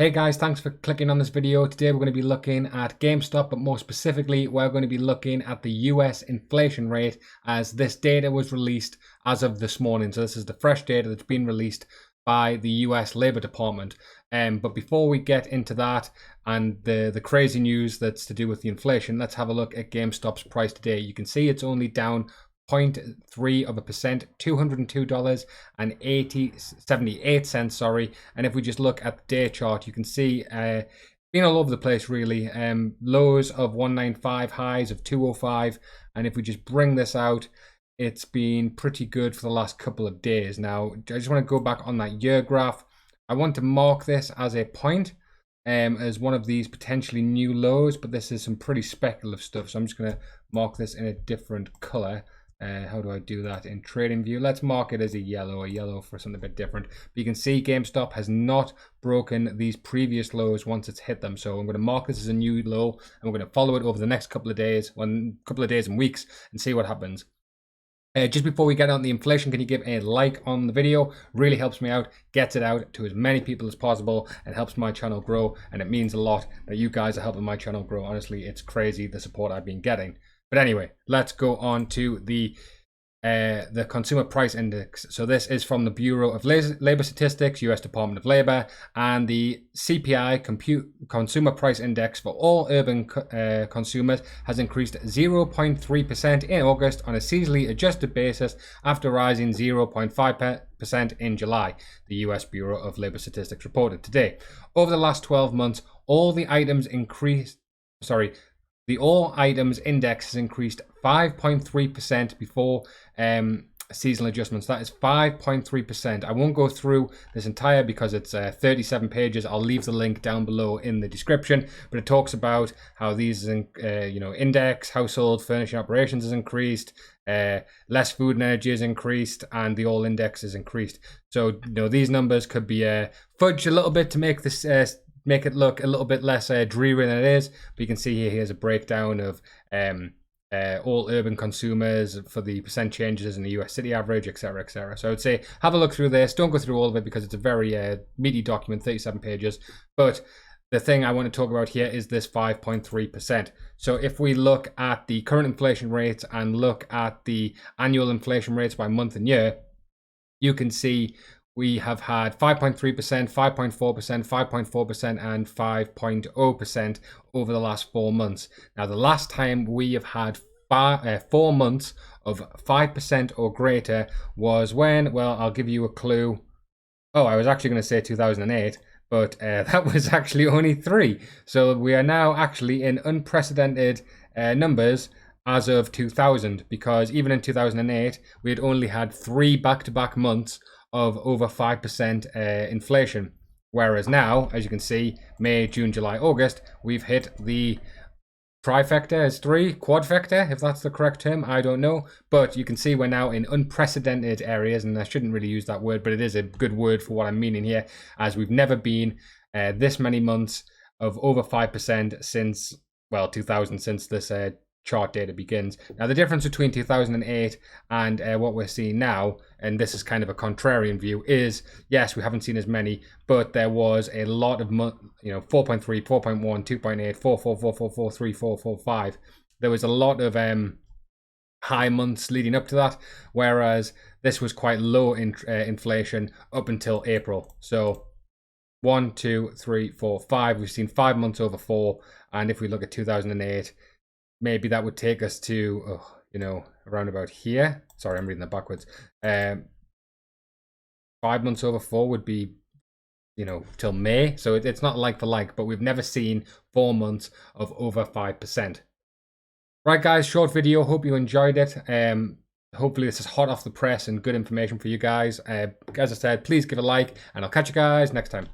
Hey guys, thanks for clicking on this video. Today we're going to be looking at Gamestop, but more specifically, we're going to be looking at the US inflation rate as this data was released as of this morning. So this is the fresh data that's been released by the US Labor Department. But before we get into that and the crazy news that's to do with the inflation, let's have a look at GameStop's price today. You can see it's only down 0.3%, $202.78, sorry. And if we just look at the day chart, you can see been all over the place really. Lows of 195, highs of 205, and if we just bring this out, it's been pretty good for the last couple of days. Now I just want to go back on that year graph. I want to mark this as a point, as one of these potentially new lows, but this is some pretty speculative stuff, so I'm just going to mark this in a different color. How do I do that in trading view? Let's mark it as a yellow for something a bit different. But you can see GameStop has not broken these previous lows once it's hit them. So I'm going to mark this as a new low, and we're going to follow it over the next couple of days, and weeks, and see what happens. Just before we get on the inflation, can you give a like on the video? Really helps me out, gets it out to as many people as possible, and helps my channel grow. And it means a lot that you guys are helping my channel grow. Honestly, it's crazy the support I've been getting. But anyway, let's go on to the Consumer Price Index. So this is from the Bureau of Labor Statistics, US Department of Labor, and the CPI Consumer Price Index for all urban consumers has increased 0.3% in August on a seasonally adjusted basis after rising 0.5% in July, the US Bureau of Labor Statistics reported today. Over the last 12 months, the all items index has increased 5.3% before seasonal adjustments. That is 5.3%. I won't go through this entire because it's 37 pages. I'll leave the link down below in the description. But it talks about how these, index, household furnishing operations has increased, less food and energy has increased, and the all index has increased. So these numbers could be fudged a little bit to make this. Make it look a little bit less dreary than it is, but you can see here's a breakdown of all urban consumers for the percent changes in the US city average, etc., etc. So I would say have a look through this. Don't go through all of it because it's a very meaty document, 37 pages. But the thing I want to talk about here is this 5.3%. So if we look at the current inflation rates and look at the annual inflation rates by month and year, you can see we have had 5.3%, 5.4%, 5.4%, and 5.0% over the last 4 months. Now, the last time we have had 4 months of 5% or greater was when, well, I'll give you a clue. Oh, I was actually going to say 2008, but that was actually only 3. So we are now actually in unprecedented numbers as of 2000, because even in 2008, we had only had 3 back-to-back months of over 5% inflation. Whereas now, as you can see, May, June, July, August, we've hit the trifecta as 3, quadfecta, if that's the correct term, I don't know. But you can see we're now in unprecedented areas, and I shouldn't really use that word, but it is a good word for what I'm meaning here, as we've never been this many months of over 5% since, well, 2000, since this chart data begins. Now, the difference between 2008 and what we're seeing now, and this is kind of a contrarian view, is yes, we haven't seen as many, but there was a lot of 4.3, 4.1, 2.8, 4, 4, 4, 4, 4, 3, 4, 4, 5. There was a lot of high months leading up to that, whereas this was quite low in inflation up until April. So 1, 2, 3, 4, 5. We've seen 5 months over 4, and if we look at 2008, maybe that would take us to, around about here. Sorry, I'm reading that backwards. 5 months over 4 would be, till May. So it's not like for like, but we've never seen 4 months of over 5%. Right, guys, short video. Hope you enjoyed it. Hopefully this is hot off the press and good information for you guys. As I said, please give a like, and I'll catch you guys next time.